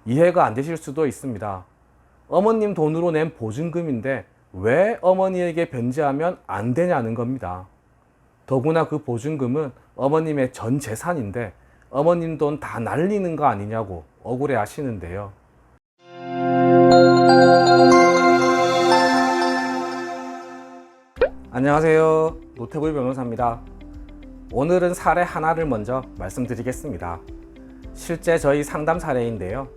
이해가 안 되실 수도 있습니다. 어머님 돈으로 낸 보증금인데 왜 어머니에게 변제하면 안 되냐는 겁니다. 더구나 그 보증금은 어머님의 전 재산인데 어머님 돈 다 날리는 거 아니냐고 억울해 하시는데요. 안녕하세요. 노태불 변호사입니다. 오늘은 사례 하나를 먼저 말씀드리겠습니다. 실제 저희 상담 사례인데요.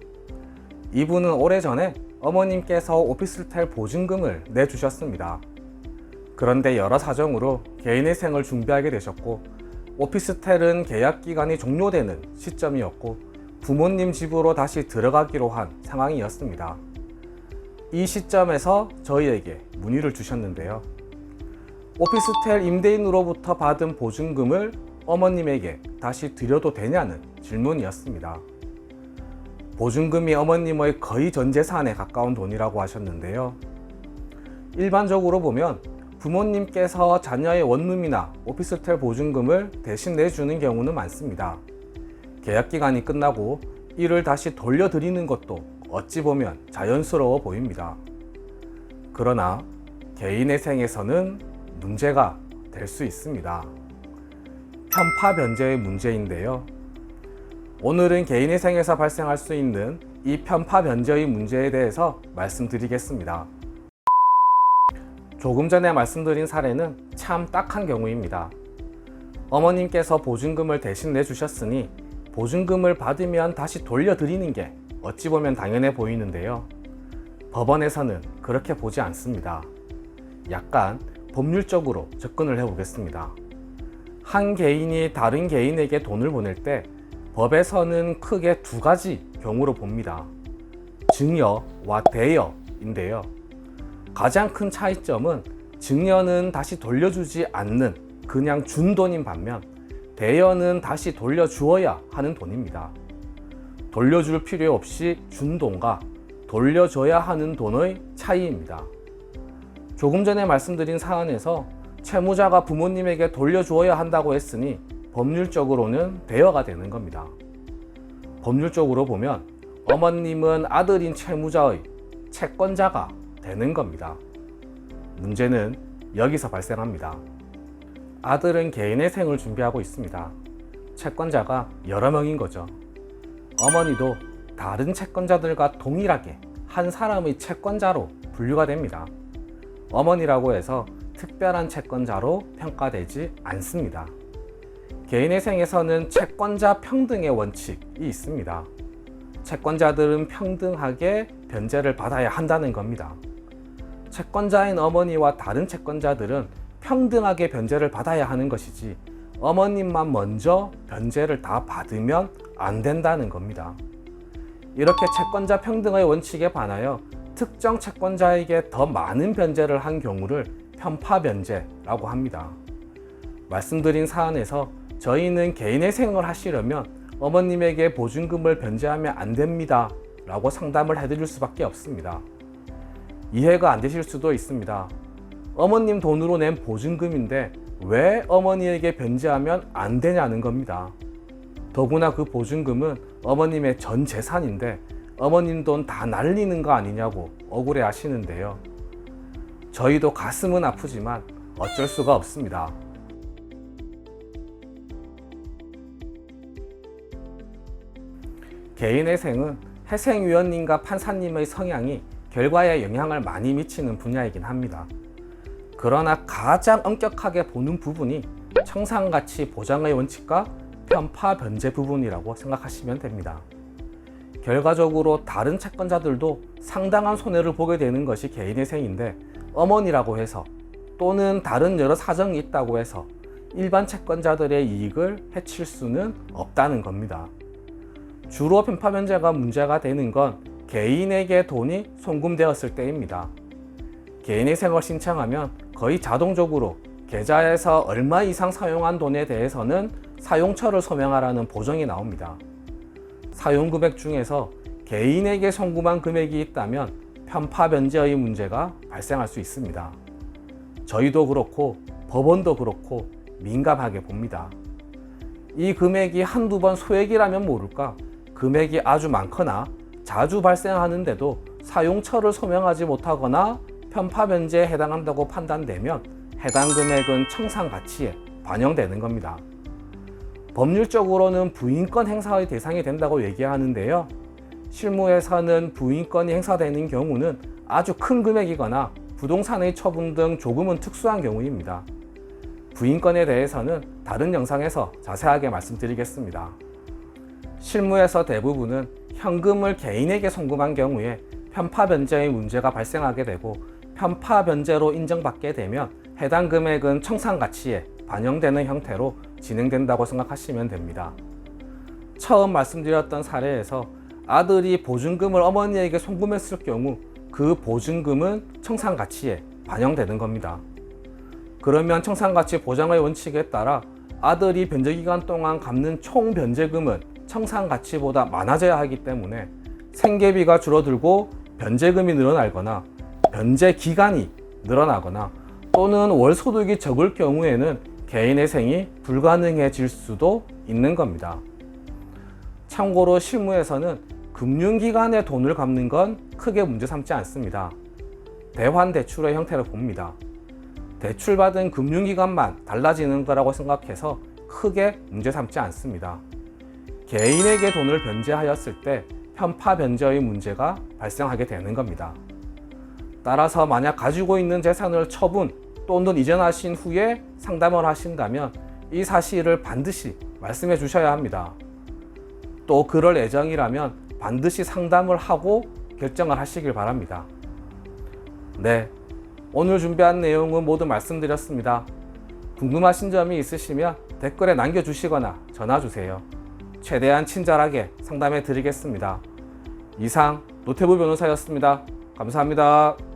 이분은 오래전에 어머님께서 오피스텔 보증금을 내주셨습니다. 그런데 여러 사정으로 개인회생을 준비하게 되셨고 오피스텔은 계약기간이 종료되는 시점이었고 부모님 집으로 다시 들어가기로 한 상황이었습니다. 이 시점에서 저희에게 문의를 주셨는데요. 오피스텔 임대인으로부터 받은 보증금을 어머님에게 다시 드려도 되냐는 질문이었습니다. 보증금이 어머님의 거의 전 재산에 가까운 돈이라고 하셨는데요. 일반적으로 보면 부모님께서 자녀의 원룸이나 오피스텔 보증금을 대신 내주는 경우는 많습니다. 계약기간이 끝나고 이를 다시 돌려드리는 것도 어찌 보면 자연스러워 보입니다. 그러나 개인회생에서는 문제가 될 수 있습니다. 편파 변제의 문제인데요. 오늘은 개인회생에서 발생할 수 있는 이 편파 변제의 문제에 대해서 말씀드리겠습니다. 조금 전에 말씀드린 사례는 참 딱한 경우입니다. 어머님께서 보증금을 대신 내주셨으니 보증금을 받으면 다시 돌려드리는 게 어찌 보면 당연해 보이는데요. 법원에서는 그렇게 보지 않습니다. 약간 법률적으로 접근을 해보겠습니다. 한 개인이 다른 개인에게 돈을 보낼 때 법에서는 크게 두 가지 경우로 봅니다. 증여와 대여인데요. 가장 큰 차이점은 증여는 다시 돌려주지 않는 그냥 준 돈인 반면 대여는 다시 돌려주어야 하는 돈입니다. 돌려줄 필요 없이 준 돈과 돌려줘야 하는 돈의 차이입니다. 조금 전에 말씀드린 사안에서 채무자가 부모님에게 돌려주어야 한다고 했으니 법률적으로는 대여가 되는 겁니다. 법률적으로 보면 어머님은 아들인 채무자의 채권자가 되는 겁니다. 문제는 여기서 발생합니다. 아들은 개인회생을 준비하고 있습니다. 채권자가 여러 명인 거죠. 어머니도 다른 채권자들과 동일하게 한 사람의 채권자로 분류가 됩니다. 어머니라고 해서 특별한 채권자로 평가되지 않습니다. 개인회생에서는 채권자 평등의 원칙이 있습니다. 채권자들은 평등하게 변제를 받아야 한다는 겁니다. 채권자인 어머니와 다른 채권자들은 평등하게 변제를 받아야 하는 것이지 어머님만 먼저 변제를 다 받으면 안 된다는 겁니다. 이렇게 채권자 평등의 원칙에 반하여 특정 채권자에게 더 많은 변제를 한 경우를 편파 변제라고 합니다. 말씀드린 사안에서 저희는 개인회생을 하시려면 어머님에게 보증금을 변제하면 안 됩니다 라고 상담을 해드릴 수밖에 없습니다. 이해가 안 되실 수도 있습니다. 어머님 돈으로 낸 보증금인데 왜 어머니에게 변제하면 안 되냐는 겁니다. 더구나 그 보증금은 어머님의 전 재산인데 어머님 돈 다 날리는 거 아니냐고 억울해 하시는데요. 저희도 가슴은 아프지만 어쩔 수가 없습니다. 개인회생은 회생위원님과 판사님의 성향이 결과에 영향을 많이 미치는 분야이긴 합니다. 그러나 가장 엄격하게 보는 부분이 청산가치 보장의 원칙과 편파 변제 부분이라고 생각하시면 됩니다. 결과적으로 다른 채권자들도 상당한 손해를 보게 되는 것이 개인회생인데 어머니라고 해서 또는 다른 여러 사정이 있다고 해서 일반 채권자들의 이익을 해칠 수는 없다는 겁니다. 주로 편파 변제가 문제가 되는 건 개인에게 돈이 송금되었을 때입니다. 개인회생을 신청하면 거의 자동적으로 계좌에서 얼마 이상 사용한 돈에 대해서는 사용처를 소명하라는 보정이 나옵니다. 사용금액 중에서 개인에게 송금한 금액이 있다면 편파 변제의 문제가 발생할 수 있습니다. 저희도 그렇고 법원도 그렇고 민감하게 봅니다. 이 금액이 한두 번 소액이라면 모를까 금액이 아주 많거나 자주 발생하는데도 사용처를 소명하지 못하거나 편파 변제에 해당한다고 판단되면 해당 금액은 청산 가치에 반영되는 겁니다. 법률적으로는 부인권 행사의 대상이 된다고 얘기하는데요. 실무에서는 부인권이 행사되는 경우는 아주 큰 금액이거나 부동산의 처분 등 조금은 특수한 경우입니다. 부인권에 대해서는 다른 영상에서 자세하게 말씀드리겠습니다. 실무에서 대부분은 현금을 개인에게 송금한 경우에 편파 변제의 문제가 발생하게 되고 편파 변제로 인정받게 되면 해당 금액은 청산 가치에 반영되는 형태로 진행된다고 생각하시면 됩니다. 처음 말씀드렸던 사례에서 아들이 보증금을 어머니에게 송금했을 경우 그 보증금은 청산 가치에 반영되는 겁니다. 그러면 청산 가치 보장의 원칙에 따라 아들이 변제 기간 동안 갚는 총 변제금은 청산 가치보다 많아져야 하기 때문에 생계비가 줄어들고 변제금이 늘어나거나 변제 기간이 늘어나거나 또는 월 소득이 적을 경우에는 개인의 생이 불가능해질 수도 있는 겁니다. 참고로 실무에서는 금융기관에 돈을 갚는 건 크게 문제 삼지 않습니다. 대환대출의 형태를 봅니다. 대출받은 금융기관만 달라지는 거라고 생각해서 크게 문제 삼지 않습니다. 개인에게 돈을 변제하였을 때 편파 변제의 문제가 발생하게 되는 겁니다. 따라서 만약 가지고 있는 재산을 처분 또는 이전하신 후에 상담을 하신다면 이 사실을 반드시 말씀해 주셔야 합니다. 또 그럴 예정이라면 반드시 상담을 하고 결정을 하시길 바랍니다. 네, 오늘 준비한 내용은 모두 말씀드렸습니다. 궁금하신 점이 있으시면 댓글에 남겨주시거나 전화 주세요. 최대한 친절하게 상담해 드리겠습니다. 이상 노태부 변호사였습니다. 감사합니다.